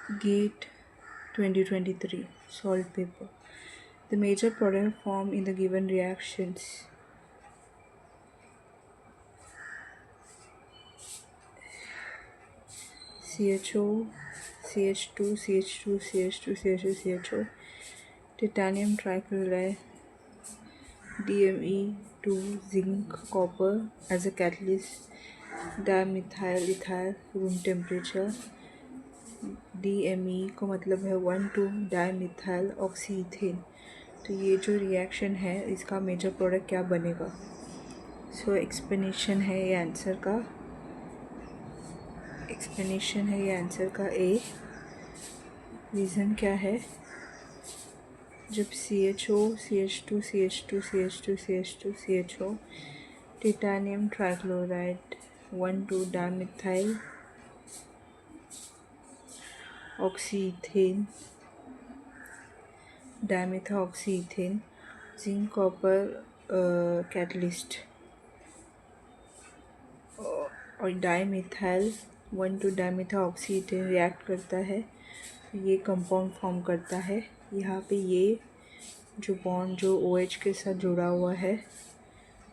GATE 2023 Salt paper. The major product formed in the given reactions. CHO, CH2, CH2, CH2, CH2, CHO, titanium trichloride, DME2, zinc, copper as a catalyst, dimethyl ethyl, room temperature. DME का मतलब है 1,2 dimethyl ऑक्सीथेन। तो ये जो reaction है इसका major product क्या बनेगा? एक्सप्लेनेशन है ये आंसर का ए। रीज़न क्या है? जब CHO, CH2, CH2, CH2, CH2, CHO, titanium trichloride 1,2 dimethyl oxyethane, dimethoxyethane, zinc copper catalyst और डाईमिथाइल 1,2 डाईमिथाऑक्सीथेन रिएक्ट करता है, ये कंपाउंड फॉर्म करता है। यहाँ पे ये जो बॉन्ड जो OH के साथ जुड़ा हुआ है,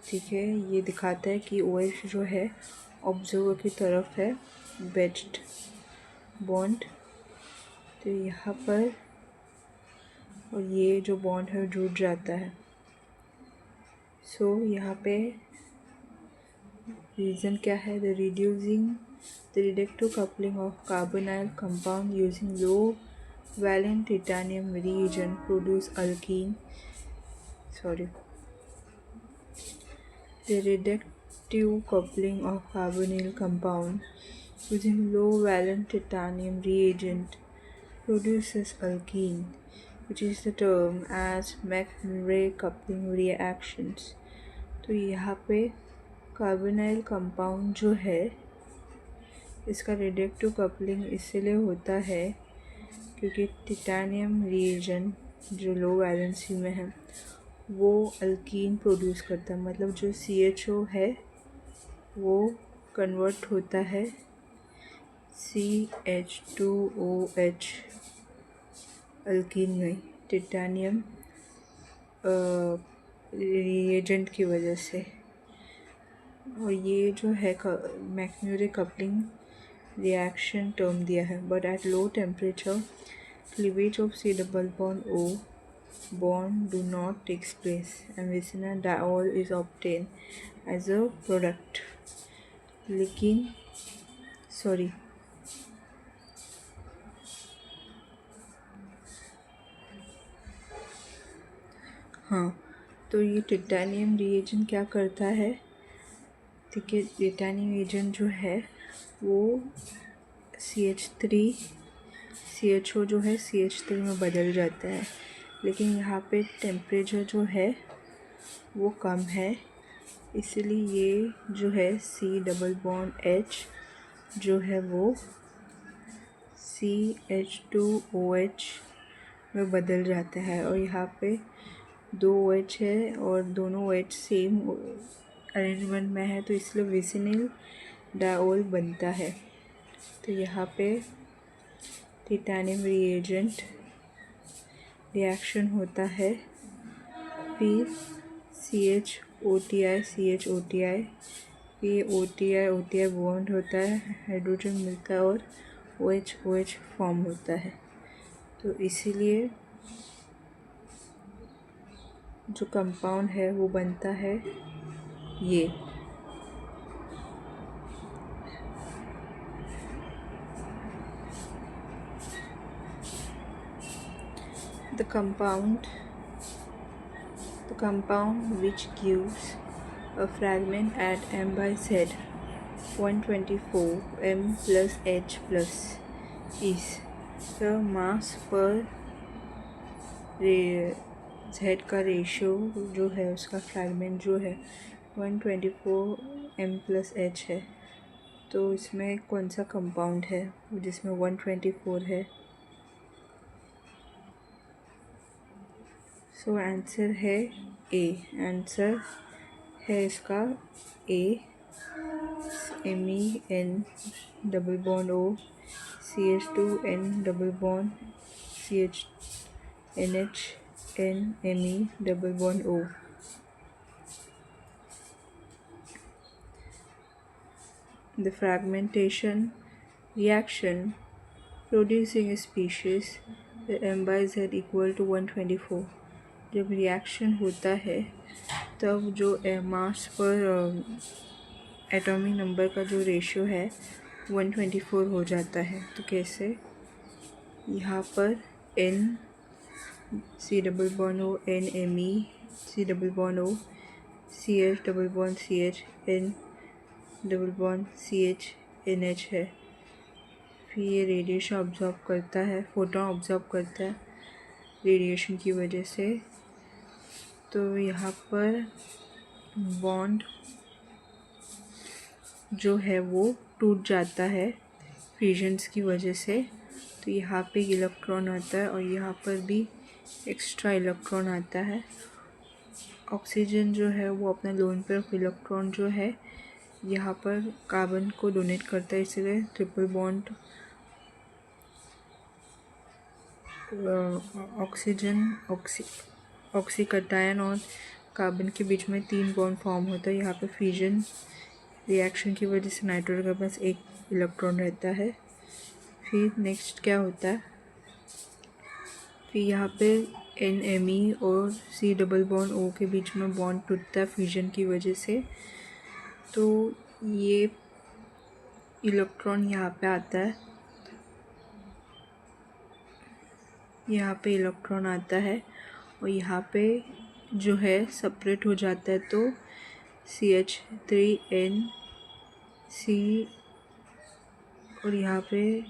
ठीक है, ये दिखाता है कि OH जो है ऑब्जर्वर की तरफ है, वेज्ड बॉन्ड। तो यहाँ पर और ये जो बॉन्ड है जुड़ जाता है। यहाँ पे रीज़न क्या है? The reductive coupling of carbonyl compound using low valent titanium reagent produce alkene. The reductive coupling of carbonyl compound using low valent titanium reagent produces alkene, which is the term as McMurray coupling reactions. तो यहाँ पे carbonyl compound जो है इसका reductive coupling इसलिए होता है क्योंकि टिटानियम रिएजेंट जो लो वैलेंसी में है वो अल्कीन प्रोड्यूस करता है। मतलब जो CHO है वो कन्वर्ट होता है CH2OH अल्कीन में टिटानियम रिएजेंट की वजह से। और ये जो है मैक्म्यूरे कपलिंग रिएक्शन टर्म दिया है। But at low temperature cleavage of C double bond O bond do not takes place and vicinal diol is obtained as a product. लेकिन तो ये टिटानियम रिएजेंट क्या करता है? ठीक है, टिटानियम रिएजेंट जो है वो CHO जो है CH3 में बदल जाता है। लेकिन यहाँ पे टेम्परेचर जो है वो कम है, इसलिए ये जो है C डबल बॉन्ड H जो है वो CH2OH में बदल जाता है। और यहाँ पे 2 OH है और दोनों OH सेम अरेंजमेंट में है, तो इसलिए विसिनिल डायोल बनता है। तो यहाँ पे टिटानियम रिएजेंट रिएक्शन होता है, फिर CHOTI ये OTI बॉन्ड होता है, हाइड्रोजन मिलता है और OH फॉर्म होता है। तो इसीलिए जो कंपाउंड है वो बनता है ये। The compound which gives a fragment at M by Z 124 M plus H plus is the mass per Z का रेशियो जो है उसका फ्रैगमेंट जो है 124 M plus H है। तो इसमें कौन सा कंपाउंड है जिसमें 124 है? आंसर है ए। आंसर है इसका ए। Me N double bond O, CH2 N double bond CH NH N Me double bond O. The fragmentation reaction producing a species where m by z equal to 124. जब reaction होता है तब जो मास पर atomic number का जो ratio है 124 हो जाता है। तो कैसे, यहाँ पर n C double bond O n Me C double bond O CH double bond CH n double bond CH NH है। फिर ये रेडिएशन ऑब्जॉर्व करता है, फोटोन ऑब्जॉर्व करता है रेडिएशन की वजह से। तो यहाँ पर बॉन्ड जो है वो टूट जाता है फ्यूजन्स की वजह से। तो यहाँ पे इलेक्ट्रॉन आता है और यहाँ पर भी एक्स्ट्रा इलेक्ट्रॉन आता है। ऑक्सीजन जो है वो अपना लोन पेयर ऑफ इलेक्ट्रॉन जो है यहाँ पर कार्बन को डोनेट करता है, इसलिए ट्रिपल बॉन्ड ऑक्सीजन ऑक्सीकटायन और कार्बन के बीच में 3 बॉन्ड फॉर्म होता है। यहाँ पे फ्यूजन रिएक्शन की वजह से नाइट्रोजन के पास एक इलेक्ट्रॉन रहता है। फिर नेक्स्ट क्या होता है, फिर यहाँ पे NMe और C डबल बॉन्ड O के बीच में बॉन्ड टूटता है फ्यूजन की वजह से। तो ये इलेक्ट्रॉन यहाँ पे आता है, यहाँ पे इलेक्ट्रॉन आता है और यहाँ पे जो है सेपरेट हो जाता है। तो CH3N C और यहाँ पे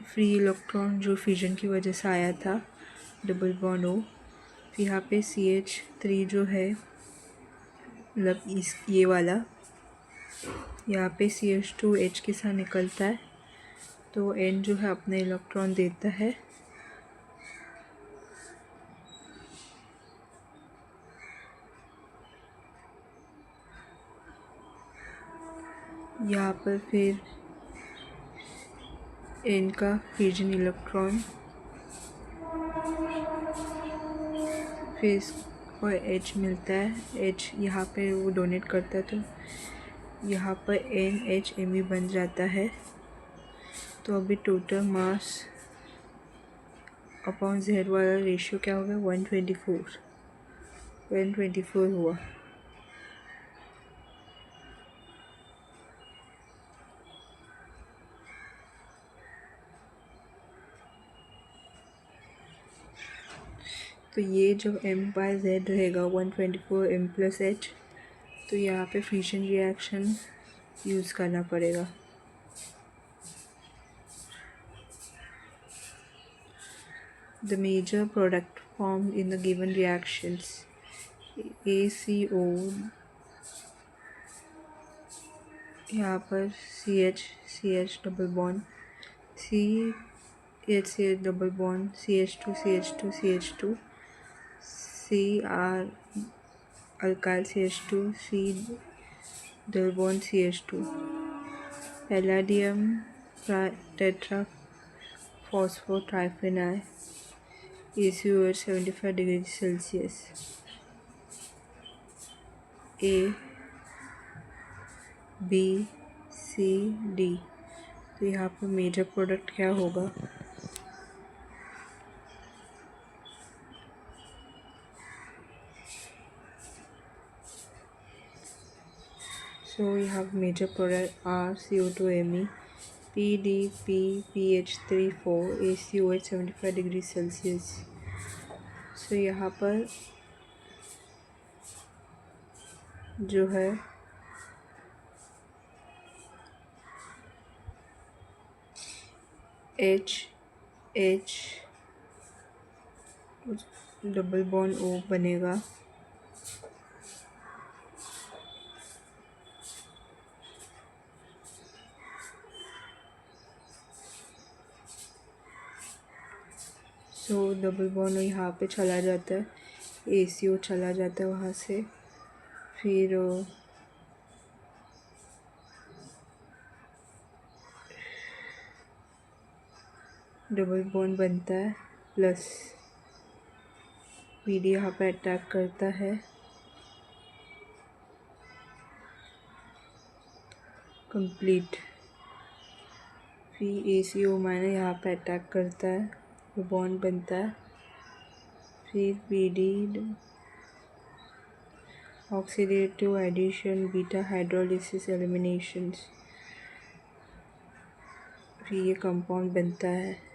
फ्री इलेक्ट्रॉन जो फ्यूजन की वजह से आया था डबल बॉन्ड O। फिर यहाँ पे CH3 जो है मतलब ये वाला यहाँ पे CH2H के साथ निकलता है। तो N जो है अपने इलेक्ट्रॉन देता है। यहाँ पर फिर N का फ्यूजन इलेक्ट्रॉन फिर और H मिलता है। H यहाँ पे वो डोनेट करता है, तो यहाँ पर NHMe बन जाता है। तो अभी टोटल मास अपॉन Z वाला रेशियो क्या होगा, 124 हुआ। तो ये जब m/z रहेगा 124 m + h, तो यहाँ पे फ्यूजन रिएक्शन यूज़ करना पड़ेगा। The major product formed in the given reactions ACO, यहाँ पर CH double bond CH double bond CH2 CR alkyl CH2 C double bond CH2 palladium tetra phospho triphenyl ACO at 75 degrees Celsius A B C D। तो यहाँ पर major product क्या होगा, so we have major product are CO2Me PDP PH34 ACO at 75 degrees Celsius। so यहाँ पर जो है H double bond O बनेगा। सो डबल बॉन्ड यहाँ पे चला जाता है, ACO चला जाता है वहाँ से। फिर डबल बॉन्ड बनता है प्लस पी डी यहाँ पे अटैक करता है, कंप्लीट। फिर ACO माइनस यहाँ पे अटैक करता है, वो बॉन्ड बनता है। फिर PD oxidative addition, beta hydrolysis elimination, फिर ये कंपाउंड बनता है।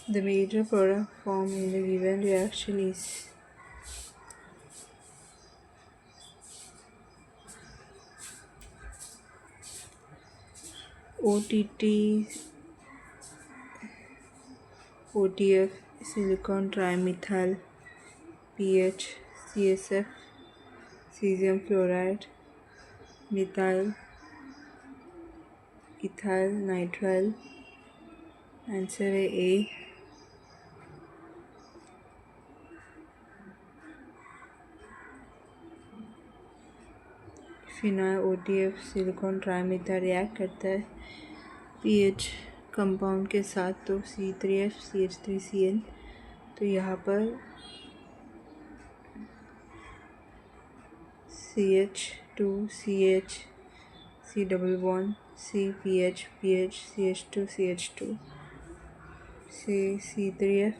The major product formed in the given reaction is OTT, OTF, silicon trimethyl, PH, CSF, cesium fluoride, methyl, ethyl nitrile। Answer है A। Phenyl OTF silicon trimethyl react करता है pH compound के साथ, तो C3H CH3Cl। तो यहाँ पर CH2CH, C double bond CPH PH CH2CH2 से C3F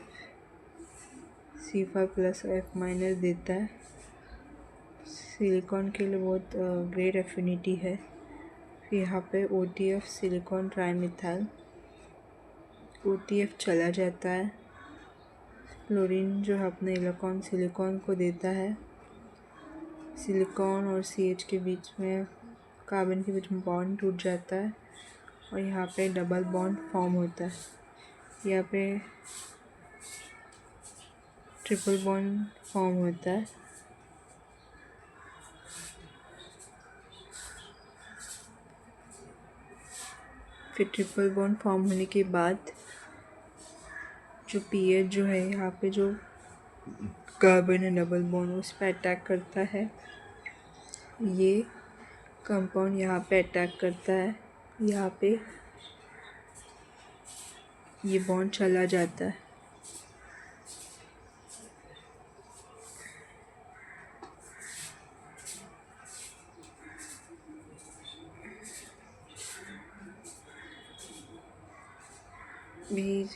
C5 plus F minus देता है। सिलिकॉन के लिए बहुत ग्रेट एफिनिटी है। फिर यहाँ पे OTF सिलिकॉन ट्राइमेथाइल, OTF चला जाता है, क्लोरीन जो है अपने इलेक्ट्रॉन सिलिकॉन को देता है। सिलिकॉन और CH के बीच में, कार्बन के बीच में बॉन्ड टूट जाता है और यहाँ पे डबल बॉन्ड फॉर्म होता है। यहाँ पे ट्रिपल बॉन्ड फॉर्म होता है। फिर ट्रिपल बॉन्ड फॉर्म होने के बाद जो पीएच जो है यहाँ पे जो कार्बन है डबल बॉन्ड उस पर अटैक करता है। ये कंपाउंड यहाँ पे अटैक करता है, यहाँ पे ये बॉन्ड चला जाता है। बीज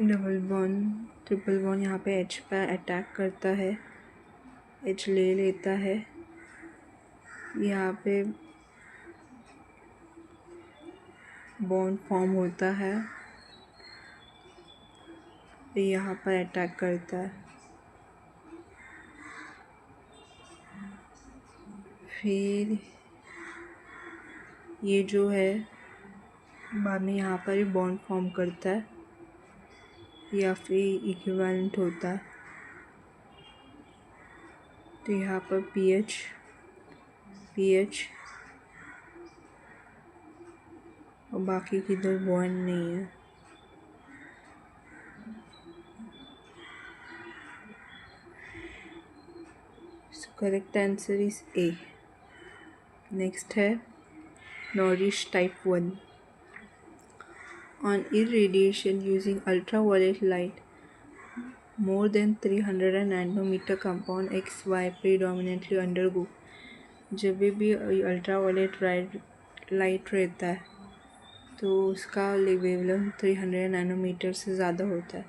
डबल बॉन्ड ट्रिपल बॉन्ड यहाँ पे H पे अटैक करता है, H ले लेता है। यहाँ पे बॉन्ड फॉर्म होता है, यहाँ पर अटैक करता है। फिर ये जो है बाद में यहाँ पर ही बॉन्ड फॉर्म करता है या फिर इक्विवेलेंट होता है। तो यहाँ पर पीएच और बाकी किधर बॉन्ड नहीं है। Correct answer is A। Next है Norrish type 1। On irradiation using ultraviolet light, more than 300 nanometer compound XY predominantly undergo। जब भी अल्ट्रावायलेट लाइट रहता है तो उसका वेवलेंथ 300 नैनोमीटर से ज़्यादा होता है।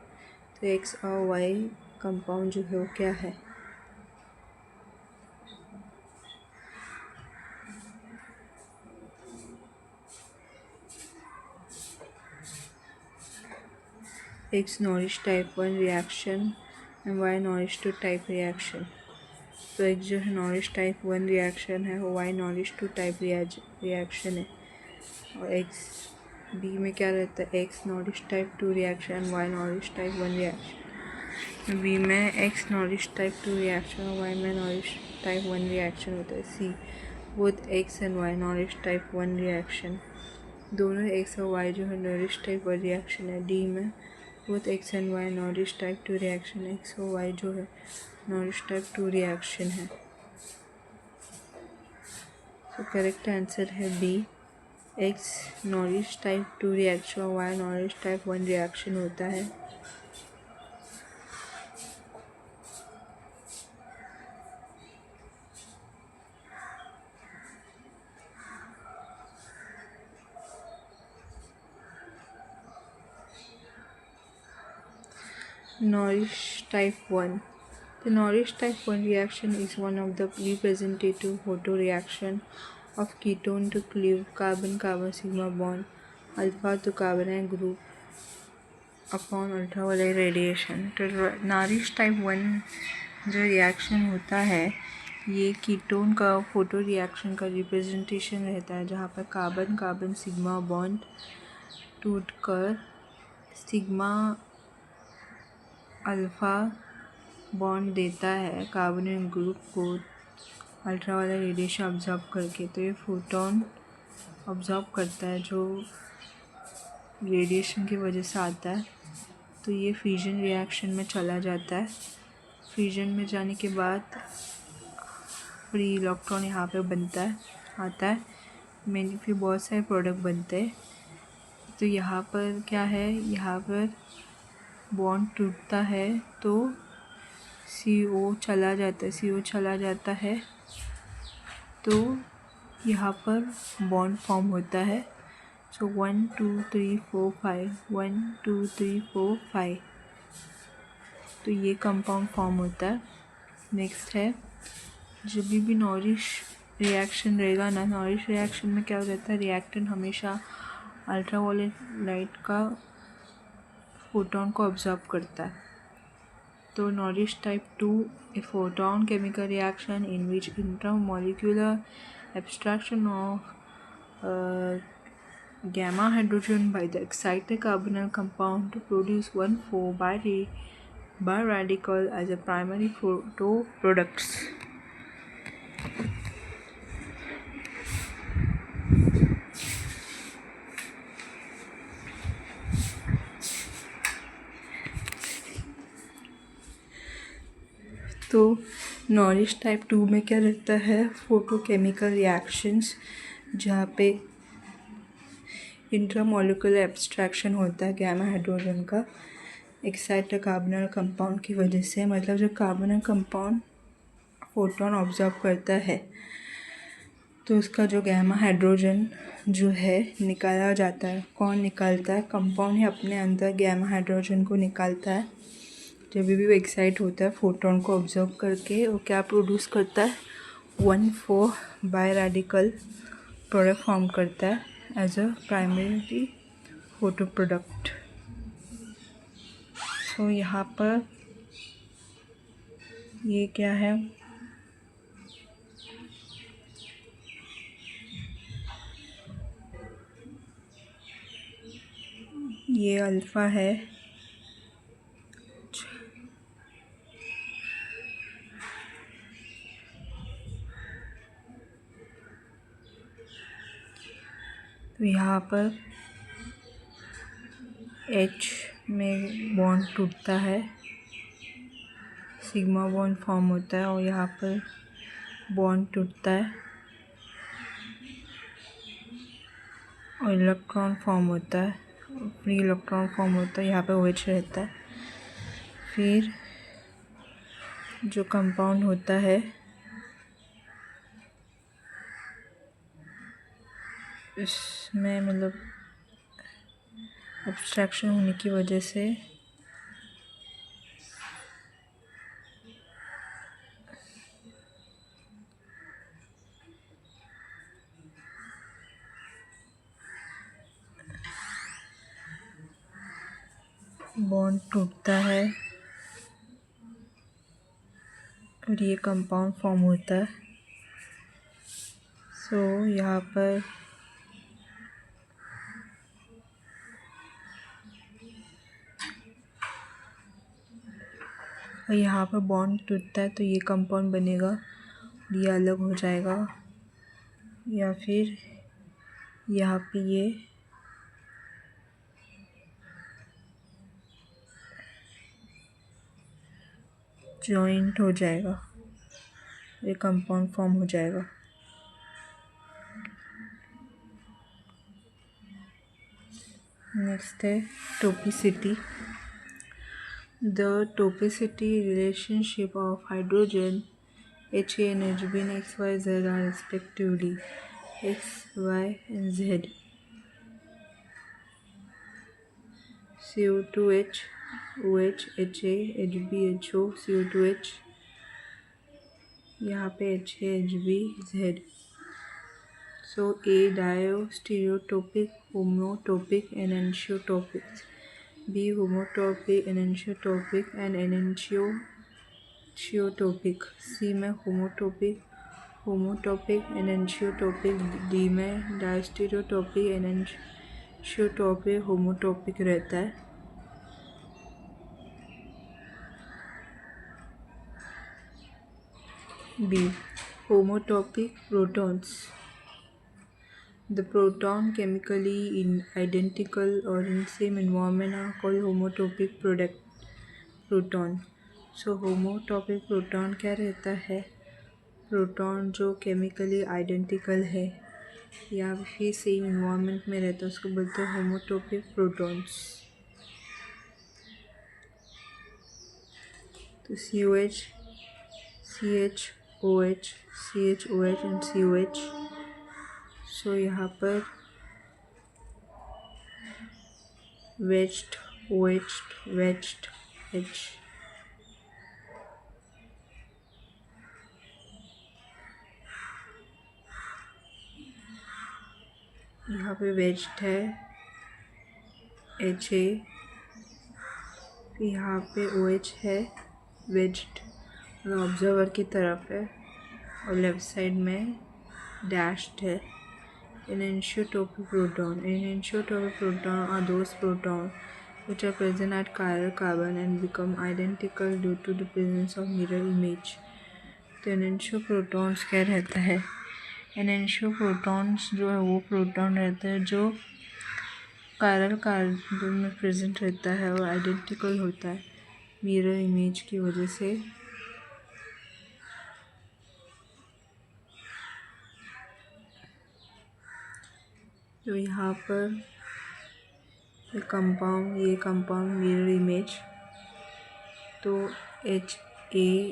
तो X और Y कंपाउंड जो है वो क्या है? X Norrish type 1 reaction and Y nourish 2 type reaction. तो X जो है नॉरिश टाइप 1 रिएक्शन है और Y नॉरिश 2 टाइप रिएक्शन है। और X B में क्या रहता है? X Norrish type 2 reaction, Y Norrish type 1 reaction. B में X नॉरिश टाइप 2 रिएक्शन और Y में नॉरिश टाइप 1 रिएक्शन होता है। C both X and Y Norrish type 1 reaction, दोनों एक्स और वाई जो है नॉरिश टाइप 1 रिएक्शन है। डी में both X and Y Norrish type 2 reaction, X और वाई जो है नॉरिश टाइप 2 रिएक्शन है। तो करेक्ट आंसर है B, X Norrish type 2 reaction और वाई नॉरिश टाइप 1 रिएक्शन होता है। Norrish type 1. The Norrish type 1 reaction is one of the representative photoreaction of ketone to cleave carbon-carbon sigma bond alpha to carbonyl group upon ultraviolet radiation. तो nourish type 1 जो reaction होता है ये ketone का photo reaction का representation रहता है, जहाँ पर कार्बन कार्बन सिग्मा बॉन्ड टूटकर सिग्मा अल्फ़ा बॉन्ड देता है कार्बोनिल ग्रुप को अल्ट्रावायलेट रेडिएशन ऑब्जॉर्ब करके। तो ये फोटोन ऑब्जॉर्ब करता है जो रेडिएशन की वजह से आता है। तो ये फ्यूजन रिएक्शन में चला जाता है। फ्यूजन में जाने के बाद फ्री इलेक्ट्रॉन यहाँ पे आता है। मैंने फिर बहुत सारे प्रोडक्ट बनते हैं। तो यहाँ पर क्या है, यहाँ पर बॉन्ड टूटता है तो CO चला जाता है तो यहाँ पर बॉन्ड फॉर्म होता है। सो 1 2 3 4 5 1 2 3 4 5 तो ये कंपाउंड फॉर्म होता है। नेक्स्ट है जब भी नॉरिश रिएक्शन रहेगा ना, नॉरिश रिएक्शन में क्या हो जाता है, रिएक्टेंट हमेशा अल्ट्रावायलेट लाइट का फोटोन को ऑब्जॉर्ब करता है। तो nourish type 2 a photon chemical reaction in which intramolecular abstraction of gamma hydrogen by the excited carbonyl compound to produce 1,4 bi radical as a primary photo products. तो nourish type 2 में क्या रहता है, photochemical reactions जहाँ पे intramolecular abstraction होता है gamma hydrogen का एक्साइटेड कार्बोनिल कंपाउंड की वजह से। मतलब जो कार्बोनिल कंपाउंड फोटोन ऑब्जॉर्ब करता है तो उसका जो गैमा हाइड्रोजन जो है निकाला जाता है। कौन निकालता है, कंपाउंड ही अपने अंदर गैमा हाइड्रोजन को निकालता है। जब भी वो एक्साइट होता है फोटोन को ऑब्जर्व करके वो क्या प्रोड्यूस करता है, 1,4 बाई रेडिकल प्रोडक्ट फॉर्म करता है as a primary photo product. So यहाँ पर ये क्या है, ये अल्फ़ा है, तो यहाँ पर H में बॉन्ड टूटता है, सिग्मा बॉन्ड फॉर्म होता है और यहाँ पर बॉन्ड टूटता है और इलेक्ट्रॉन फॉर्म होता है, फ्री इलेक्ट्रॉन फॉर्म होता है। यहाँ पे OH रहता है। फिर जो कंपाउंड होता है इसमें मतलब एब्स्ट्रैक्शन होने की वजह से बॉन्ड टूटता है और ये कंपाउंड फॉर्म होता है। सो यहाँ पर बॉन्ड टूटता है तो ये कंपाउंड बनेगा, ये अलग हो जाएगा या फिर यहाँ पे ये जॉइंट हो जाएगा, ये कंपाउंड फॉर्म हो जाएगा। नेक्स्ट है topicity. The topicity relationship of hydrogen Ha and Hb in XYZ are respectively X, Y and Z. CO2H, OH, Ha, Hb, HO, CO2H, यहाँ पे Ha, Hb, Z. So A diastereotopic, homotopic and anisotropy. B homotopic, anisotropic and enantiotopic. C में होमोटॉपिक एनेंशियोटॉपिक, D में डायस्टीरियोटॉपिक एनेंशियोटॉपिक homotopic रहता है। B homotopic protons. The proton chemically identical और in same environment are called homotopic proton. So homotopic proton क्या रहता है? Proton जो chemically identical है या फिर सेम इन्वायरमेंट में रहता है उसको बोलते हैं होमोटॉपिक प्रोटॉन्स। तो COH, CHOH, CHOH and COH। सो यहाँ पर wedged H, यहाँ पे वेज्ड है HA, फिर यहाँ पे OH है वेज्ड और ऑब्जर्वर की तरफ है और लेफ्ट साइड में डैश्ड है। Enantiotopic proton. Enantiotopic proton are those protons which are present at chiral carbon and become identical due to the presence of mirror image. तो enantioprotons क्या रहता है? enantioprotons जो है वो प्रोटॉन रहता है जो chiral carbon में प्रेजेंट रहता है और आइडेंटिकल होता है मिरर इमेज की वजह से। तो यहाँ पर ये कंपाउंड मिरर इमेज, तो HAClH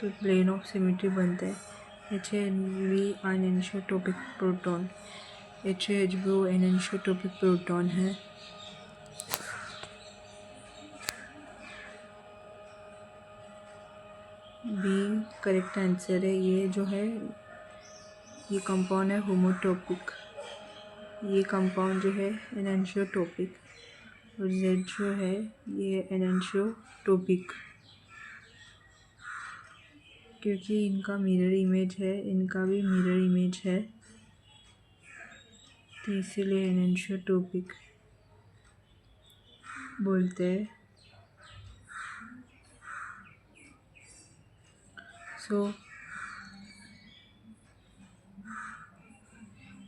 तो प्लेन ऑफ सिमेट्री बनता है। HAHB अनिसोटोपिक प्रोटॉन, HAHB अनिसोटोपिक प्रोटॉन है। बी करेक्ट आंसर है। ये जो है ये कंपाउंड है होमोटॉपिक, ये कंपाउंड जो है एनेंशियोटॉपिक और Z जो है ये एनेंशियोटॉपिक, क्योंकि इनका मिरर इमेज है, इनका भी मिरर इमेज है तो इसीलिए एनेंशियोटॉपिक बोलते हैं। So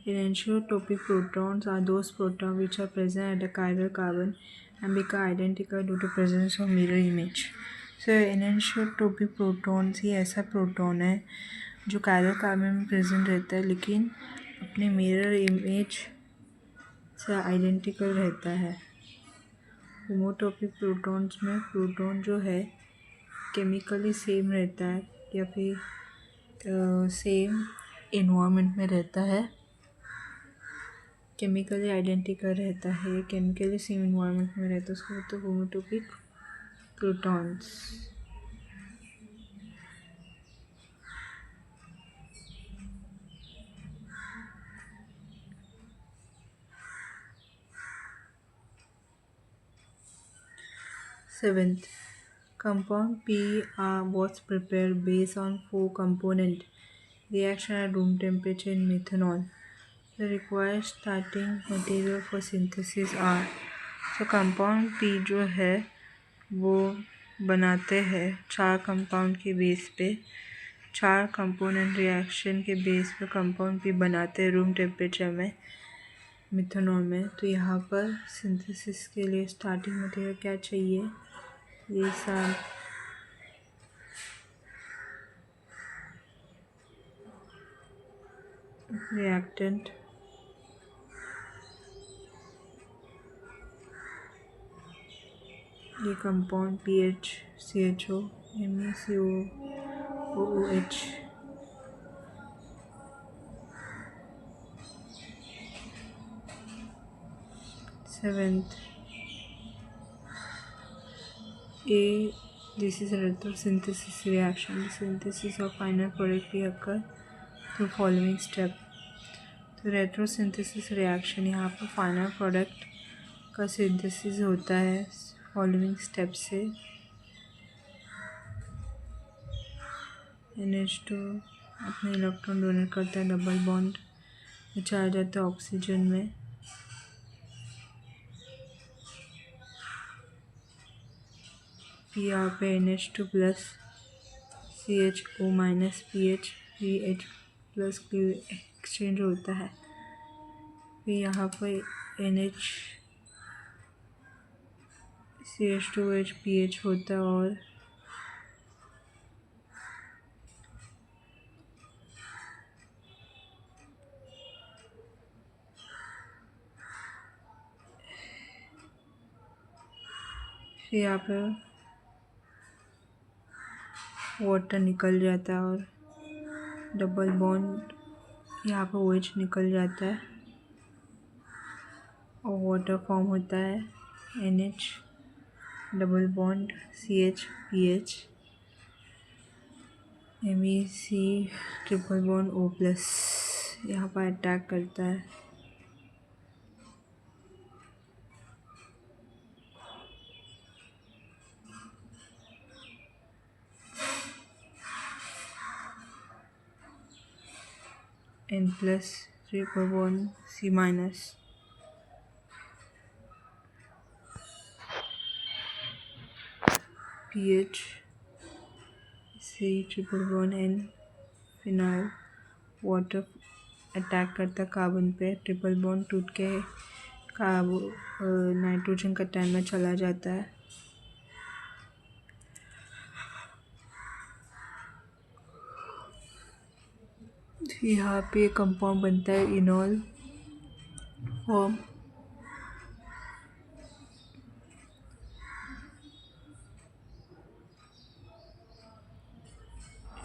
enantiotopic protons are those protons which are present at a chiral carbon and become identical due to presence of mirror image. So enantiotopic protons ही ऐसा प्रोटॉन है जो chiral carbon में प्रेजेंट रहता है लेकिन अपने मिरर इमेज से identical रहता है। होमोटॉपिक प्रोटॉन्स में प्रोटॉन जो है केमिकली सेम रहता है या फिर सेम इन्वायरमेंट में रहता है, केमिकली आइडेंटिकल रहता है, केमिकली सेम इन्वायरमेंट में रहता है, उसको बोलते हैं होमोटॉपिक protons. Seventh, compound P was prepared based on 4 component reaction at room temperature in methanol. The required starting material for synthesis are, so compound P जो है वो बनाते हैं 4 कंपाउंड के बेस पे, 4 कंपोनेंट रिएक्शन के बेस पे कंपाउंड भी बनाते हैं रूम टेम्परेचर में मिथेनॉल में। तो यहाँ पर सिंथेसिस के लिए स्टार्टिंग मटेरियल क्या चाहिए, ये सब रिएक्टेंट, ये compound pH CHO MeCOOH, seventh A, this is a retrosynthesis reaction. The synthesis of final product भी occur through following step. तो रेट्रोसिंथेसिस रिएक्शन यहाँ पर फाइनल प्रोडक्ट का सिंथेसिस होता है फॉलोइंग स्टेप से। NH2 अपने इलेक्ट्रॉन डोनेट करता है, डबल बॉन्ड में चला जाता है ऑक्सीजन में। यहाँ पे NH2 plus CHO minus PH PH plus exchange होता है। फिर यहाँ पर NH CH2H PH होता है और फिर यहाँ पर वाटर निकल जाता है और डबल बॉन्ड यहाँ पर OH निकल जाता है और वाटर फॉर्म होता है NH double bond CH PH MEC triple bond O plus यहाँ पर अटैक करता है। N plus triple bond C minus PH C triple bond N phenyl water attack करता कार्बन पे, ट्रिपल बॉन्ड टूट के नाइट्रोजन का टाइम में चला जाता है। यहाँ पे कंपाउंड बनता है इनॉल फॉर्म।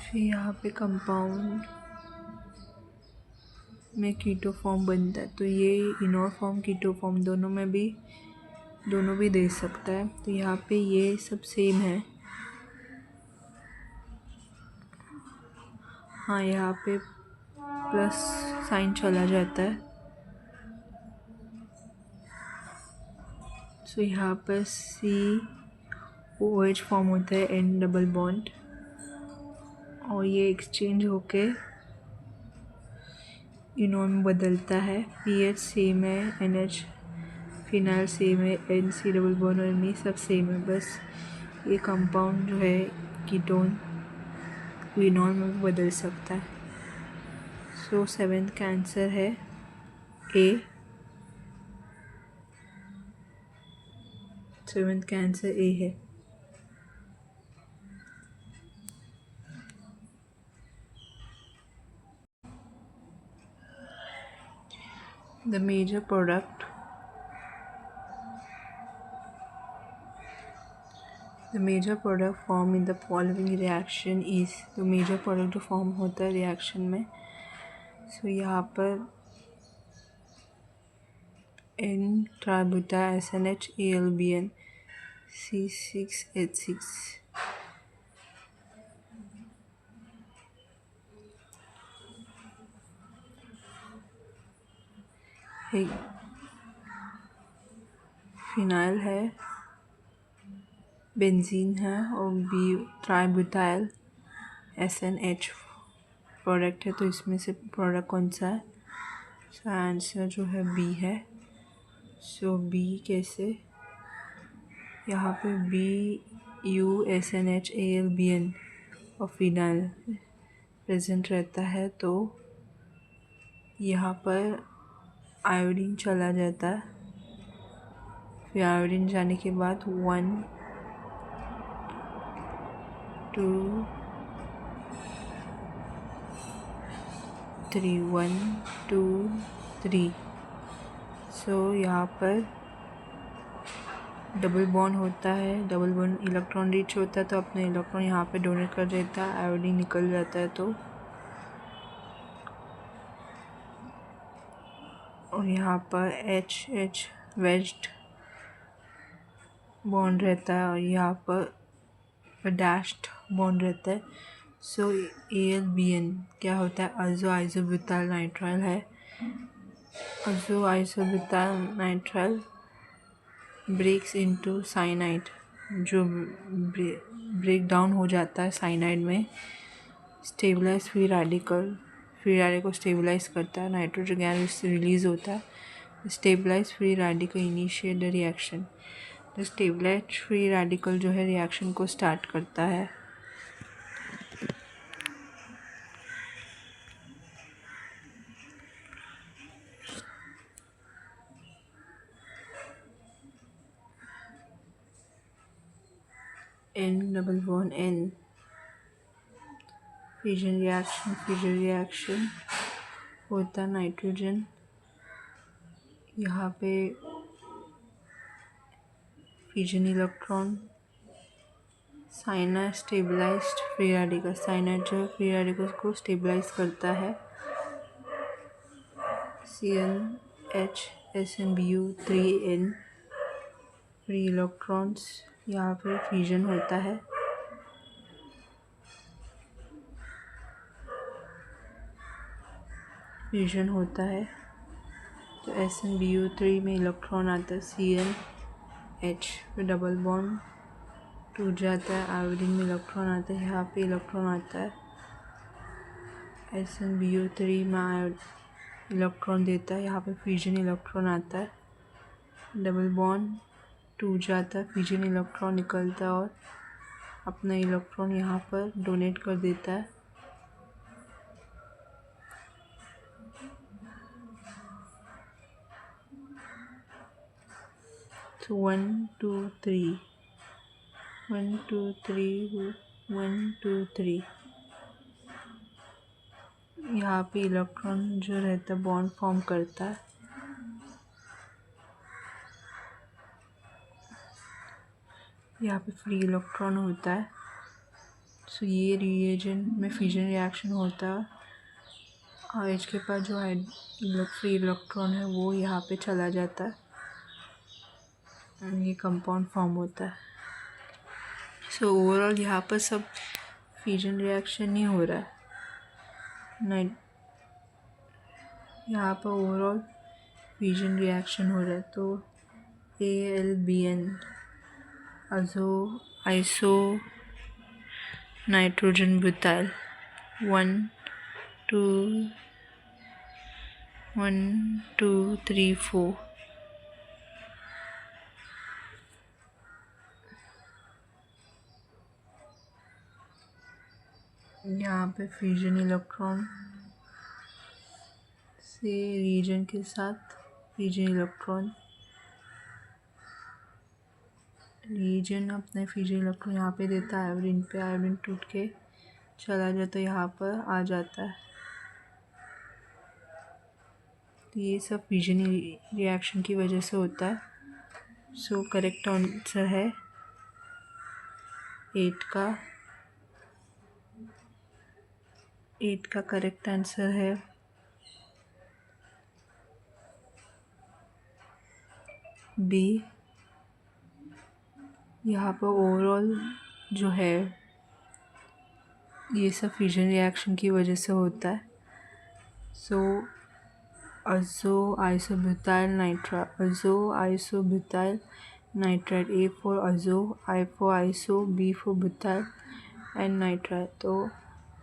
फिर यहाँ पे कंपाउंड में कीटो फॉर्म बनता है। तो ये इनॉल फॉर्म कीटो फॉर्म दोनों भी दे सकता है। तो यहाँ पे ये सब सेम है। हाँ, यहाँ पे प्लस साइन चला जाता है। तो यहाँ पर COH फॉर्म होता है N डबल बॉन्ड और ये एक्सचेंज होके इनॉल में बदलता है। PH सेम है, NH फिनाइल सेम है, NC डबल बॉन्ड और ME सब सेम है। बस ये कंपाउंड जो है कीटोन इनॉल में बदल सकता है। सो सेवेंथ का आंसर है A। सेवेंथ का आंसर A है। The major product formed in the following reaction is, तो major product जो फॉर्म होता है रिएक्शन में, सो यहाँ पर N ट्राइब्यूटाइल SNH AlBN C6H6 phenyl है, बेंजीन है और बी ट्राइब्यूटाइल SNH प्रोडक्ट है। तो इसमें से प्रोडक्ट कौन सा है? सो आंसर जो है B है। सो B कैसे, यहाँ पे B USNHALBN और फिनाइल प्रेजेंट रहता है तो यहाँ पर आयोडीन चला जाता है। फिर आयोडीन जाने के बाद 1 2 3 1 2 3। सो यहाँ पर डबल बॉन्ड होता है, डबल बॉन्ड इलेक्ट्रॉन रिच होता है तो अपने इलेक्ट्रॉन यहाँ पे डोनेट कर देता है, आयोडीन निकल जाता है तो। और यहाँ पर H वेज्ड बॉन्ड रहता है और यहाँ पर डैश्ड बॉन्ड रहता है। सो AlBN क्या होता है, अज़ो आइसोब्यूटाइल नाइट्राइल है। Azo isobutyl nitrile breaks into cyanide, जो ब्रेक डाउन हो जाता है साइनाइड में। स्टेबलाइज फ्री रेडिकल को स्टेबलाइज करता है, नाइट्रोजन गैस रिलीज होता है। Stabilize free radical initiate the reaction, तो स्टेबलाइज फ्री रेडिकल जो है रिएक्शन को स्टार्ट करता है। N फिजन रिएक्शन होता है नाइट्रोजन, यहाँ पे fission electron cyanide stabilized free radical, cyanide जो फ्री रेडिकल को स्टेबलाइज करता है। CnH SnBu3n फ्री इलेक्ट्रॉन्स, यहाँ पे फ्यूजन होता है। फ्यूजन होता है तो SnBu3 में इलेक्ट्रॉन आता है, CnH पे डबल बॉन्ड टूट जाता है, आयोडीन में इलेक्ट्रॉन आता है, यहाँ पे इलेक्ट्रॉन आता है। SnBu3 में इलेक्ट्रॉन देता है, यहाँ पे फ्यूजन इलेक्ट्रॉन आता है, डबल बॉन्ड टूट जाता है, फ्यूजन इलेक्ट्रॉन निकलता है और अपना इलेक्ट्रॉन यहाँ पर डोनेट कर देता है। तो 1 2 3 1 2 3 1 2 3 यहाँ पे इलेक्ट्रॉन जो रहता है बॉन्ड फॉर्म करता है। यहाँ पे फ्री इलेक्ट्रॉन होता है। सो ये रिएजेंट में फ्यूजन रिएक्शन होता है और H के पास जो फ्री इलेक्ट्रॉन है वो यहाँ पे चला जाता है, ये कंपाउंड फॉर्म होता है। सो ओवरऑल यहाँ पर सब फ्यूजन रिएक्शन ही हो रहा है, यहाँ पर ओवरऑल फ्यूजन रिएक्शन हो रहा है। तो AlBN अज़ो आइसो नाइट्रोजन ब्यूटाइल 1 2 1 2 3 4 यहाँ पे फ्यूजन इलेक्ट्रॉन से रीजन के साथ फ्यूजन इलेक्ट्रॉन अपने फ्यूजन इलेक्ट्रॉन यहाँ पे देता है आयोडीन पे, आयोडीन टूट के चला जाता है, यहाँ पर आ जाता है। तो ये सब फ्यूजन रिएक्शन की वजह से होता है। सो करेक्ट आंसर है 8 का करेक्ट आंसर है B। यहाँ पर ओवरऑल जो है ये सब फ्यूजन रिएक्शन की वजह से होता है। So azo isobutyl nitride A for azo, I for iso, B for butyl, N nitride. तो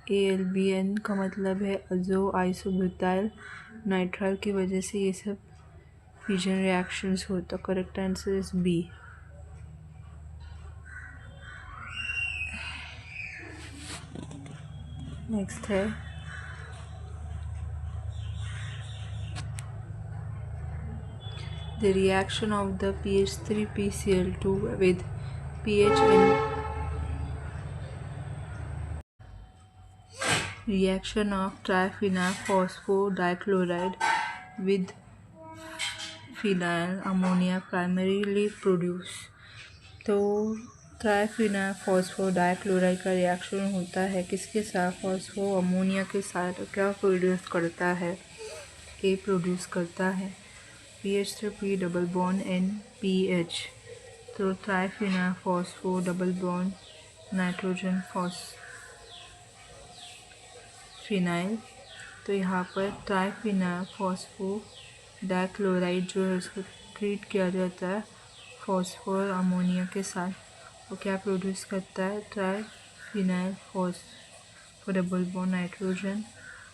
AlBN का मतलब है अज़ो आइसोब्यूटाइल नाइट्राइल की वजह से ये सब फ्यूजन रिएक्शंस होता। Correct answer is B। Next है the reaction of the PH3PCl2 with pH and reaction of triphenyl phosphorichloride with phenyl ammonia primarily produce। तो ट्राइफिनाइल फॉस्फोडाइक्लोराइड का रिएक्शन होता है किसके साथ, फॉस्फो अमोनिया के साथ। क्या प्रोड्यूस करता है, ए प्रोड्यूस करता है PH3P डबल बॉन्ड NPH। तो triphenyl phospho double bond nitrogen phenyl. तो यहाँ पर ट्राइफिनाइल फॉस्फो डाइक्लोराइड जो है उसको ट्रीट किया जाता है फॉस्फोर अमोनिया के साथ। वो क्या प्रोड्यूस करता है, triphenyl phospho double bond nitrogen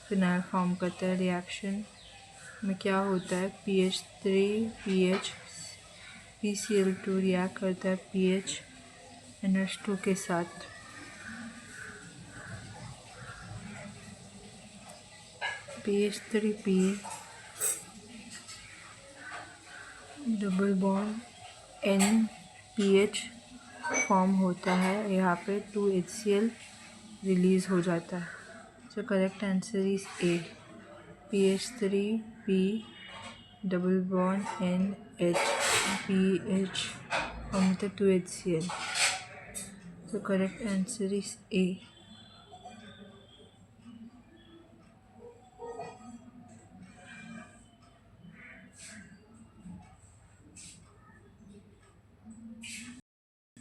phenyl form करता है। रिएक्शन में क्या होता है, PH3 PCl2 रिएक्ट करता है PH NH2 के साथ। PH3P double bond NPH form होता है, यहाँ पे 2HCl रिलीज़ हो जाता है। जो correct answer is a. PH3P double bond NH PH form होता है 2HCl। So correct answer is A.